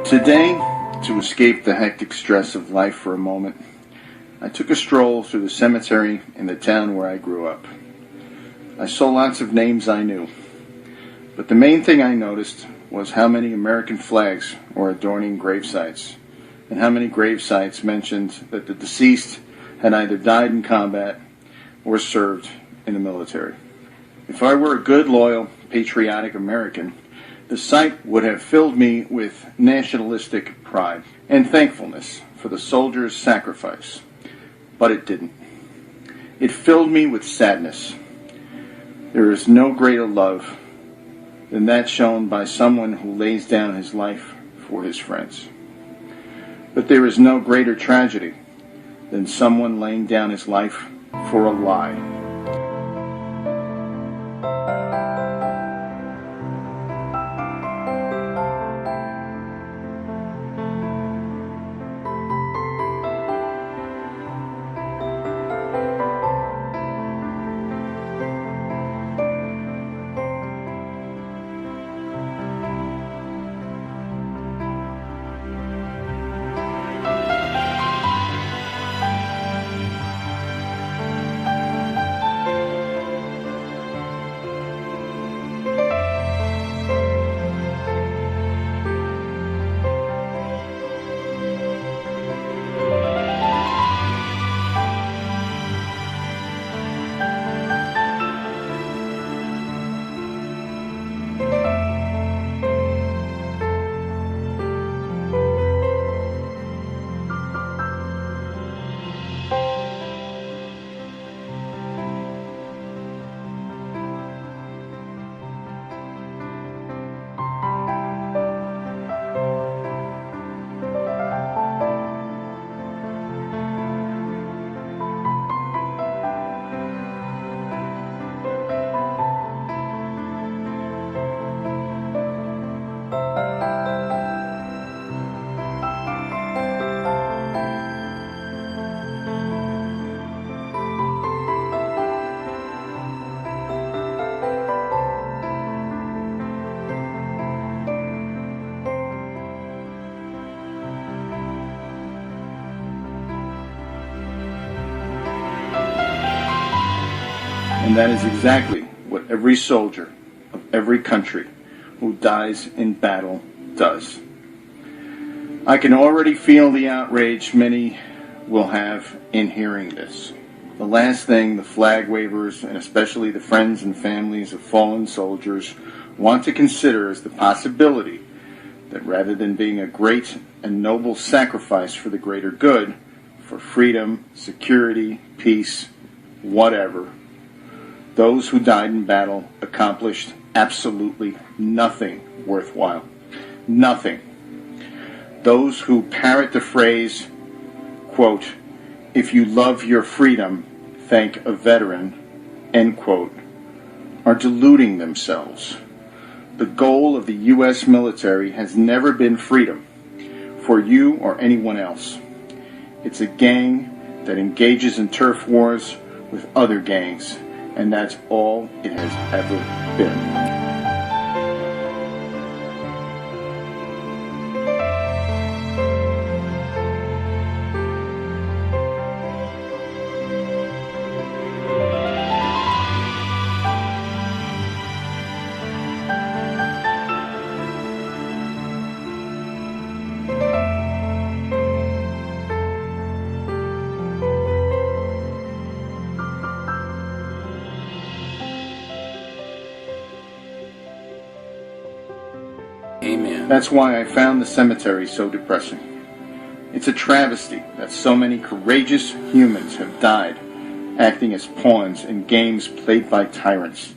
Today, to escape the hectic stress of life for a moment, I took a stroll through the cemetery in the town where I grew up. I saw lots of names I knew, but the main thing I noticed was how many American flags were adorning gravesites, and how many gravesites mentioned that the deceased had either died in combat or served in the military. If I were a good, loyal, patriotic American, the sight would have filled me with nationalistic pride and thankfulness for the soldiers' sacrifice, but it didn't. It filled me with sadness. There is no greater love than that shown by someone who lays down his life for his friends. But there is no greater tragedy than someone laying down his life for a lie. And that is exactly what every soldier of every country who dies in battle does. I can already feel the outrage many will have in hearing this. The last thing the flag wavers, and especially the friends and families of fallen soldiers, want to consider is the possibility that rather than being a great and noble sacrifice for the greater good, for freedom, security, peace, whatever, those who died in battle accomplished absolutely nothing worthwhile. Nothing. Those who parrot the phrase, quote, "If you love your freedom, thank a veteran," end quote, are deluding themselves. The goal of the U.S. military has never been freedom for you or anyone else. It's a gang that engages in turf wars with other gangs, and that's all it has ever been. Amen. That's why I found the cemetery so depressing. It's a travesty that so many courageous humans have died acting as pawns in games played by tyrants.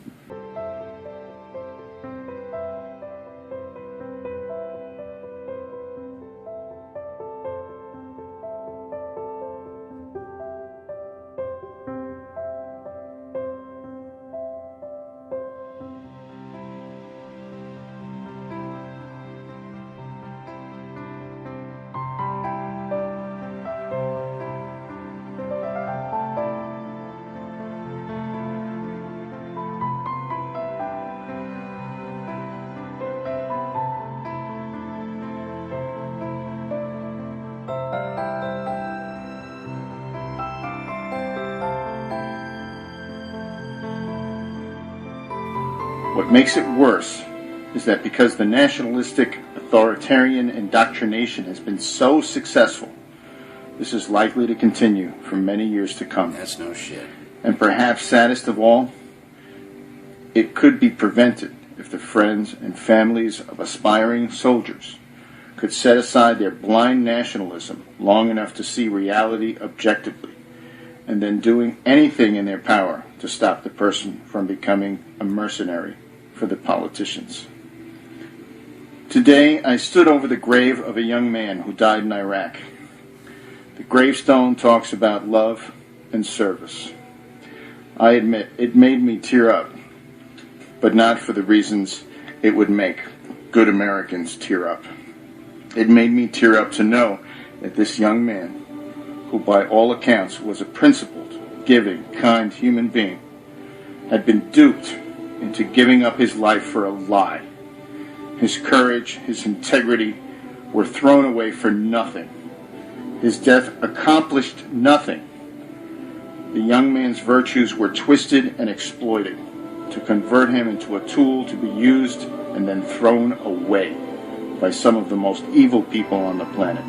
What makes it worse is that because the nationalistic authoritarian indoctrination has been so successful, this is likely to continue for many years to come. That's no shit. And perhaps saddest of all, it could be prevented if the friends and families of aspiring soldiers could set aside their blind nationalism long enough to see reality objectively, and then doing anything in their power to stop the person from becoming a mercenary for the politicians. Today, I stood over the grave of a young man who died in Iraq. The gravestone talks about love and service. I admit it made me tear up, but not for the reasons it would make good Americans tear up. It made me tear up to know that this young man, who by all accounts was a principled, giving, kind human being, had been duped into giving up his life for a lie. His courage, his integrity were thrown away for nothing. His death accomplished nothing. The young man's virtues were twisted and exploited to convert him into a tool to be used and then thrown away by some of the most evil people on the planet.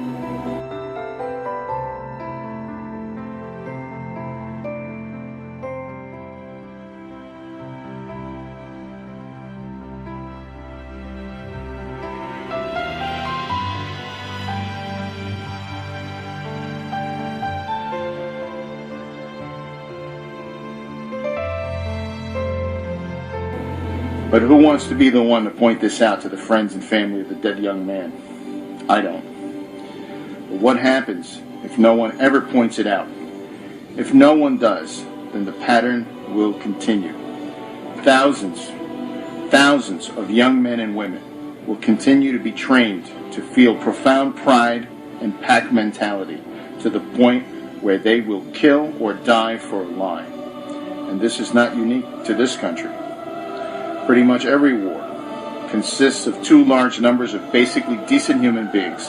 But who wants to be the one to point this out to the friends and family of the dead young man? I don't. But what happens if no one ever points it out? If no one does, then the pattern will continue. Thousands of young men and women will continue to be trained to feel profound pride and pack mentality to the point where they will kill or die for a lie. And this is not unique to this country. Pretty much every war consists of too large numbers of basically decent human beings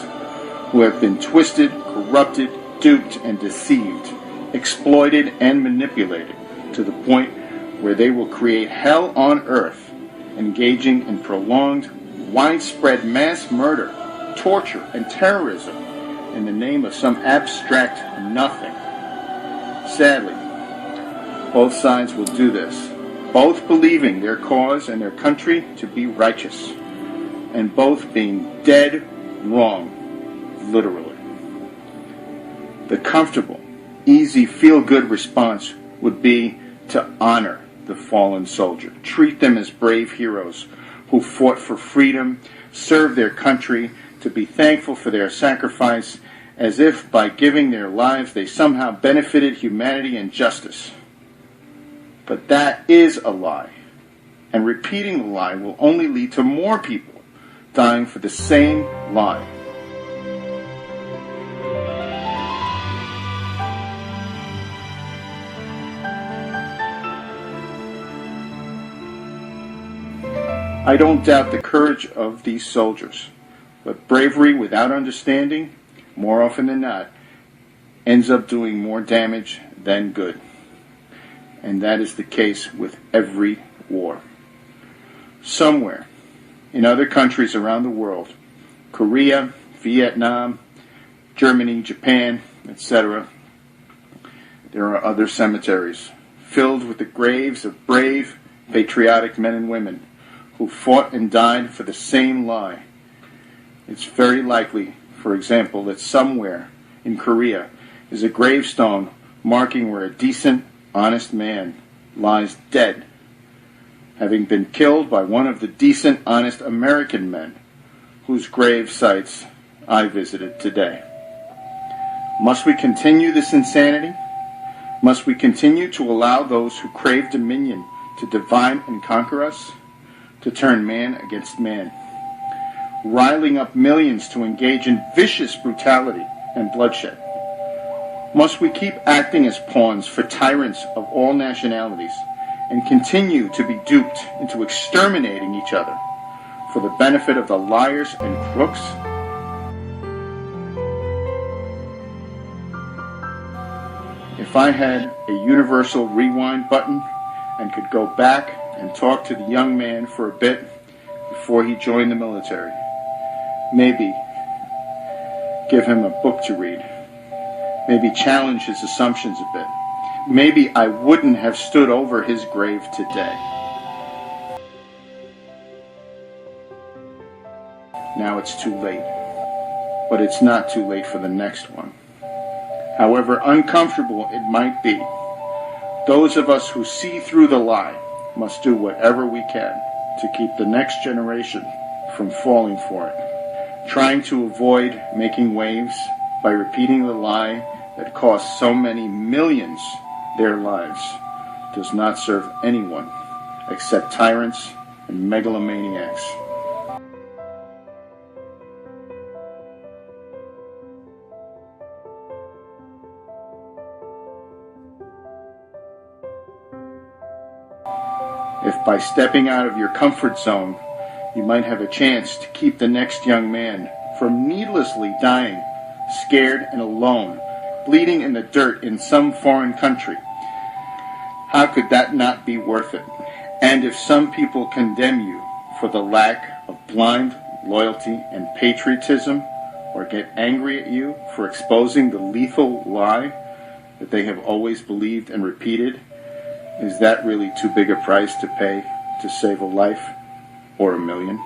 who have been twisted, corrupted, duped, and deceived, exploited, and manipulated to the point where they will create hell on earth, engaging in prolonged, widespread mass murder, torture, and terrorism in the name of some abstract nothing. Sadly, both sides will do this, both believing their cause and their country to be righteous, and both being dead wrong, literally. The comfortable, easy, feel-good response would be to honor the fallen soldier, treat them as brave heroes who fought for freedom, served their country, to be thankful for their sacrifice, as if by giving their lives they somehow benefited humanity and justice. But that is a lie, and repeating the lie will only lead to more people dying for the same lie. I don't doubt the courage of these soldiers, but bravery without understanding, more often than not, ends up doing more damage than good. And that is the case with every war. Somewhere in other countries around the world, Korea, Vietnam, Germany, Japan, etc., there are other cemeteries filled with the graves of brave, patriotic men and women who fought and died for the same lie. It's very likely, for example, that somewhere in Korea is a gravestone marking where a decent, honest man lies dead, having been killed by one of the decent, honest American men whose grave sites I visited today. Must we continue this insanity? Must we continue to allow those who crave dominion to divide and conquer us, to turn man against man, riling up millions to engage in vicious brutality and bloodshed? Must we keep acting as pawns for tyrants of all nationalities and continue to be duped into exterminating each other for the benefit of the liars and crooks? If I had a universal rewind button and could go back and talk to the young man for a bit before he joined the military. Maybe give him a book to read. Maybe challenge his assumptions a bit. Maybe I wouldn't have stood over his grave today. Now it's too late. But it's not too late for the next one. However uncomfortable it might be, those of us who see through the lie must do whatever we can to keep the next generation from falling for it, trying to avoid making waves by repeating the lie that cost so many millions their lives does not serve anyone except tyrants and megalomaniacs. If by stepping out of your comfort zone, you might have a chance to keep the next young man from needlessly dying, scared and alone, bleeding in the dirt in some foreign country, how could that not be worth it? And if some people condemn you for the lack of blind loyalty and patriotism, or get angry at you for exposing the lethal lie that they have always believed and repeated, is that really too big a price to pay to save a life or a million?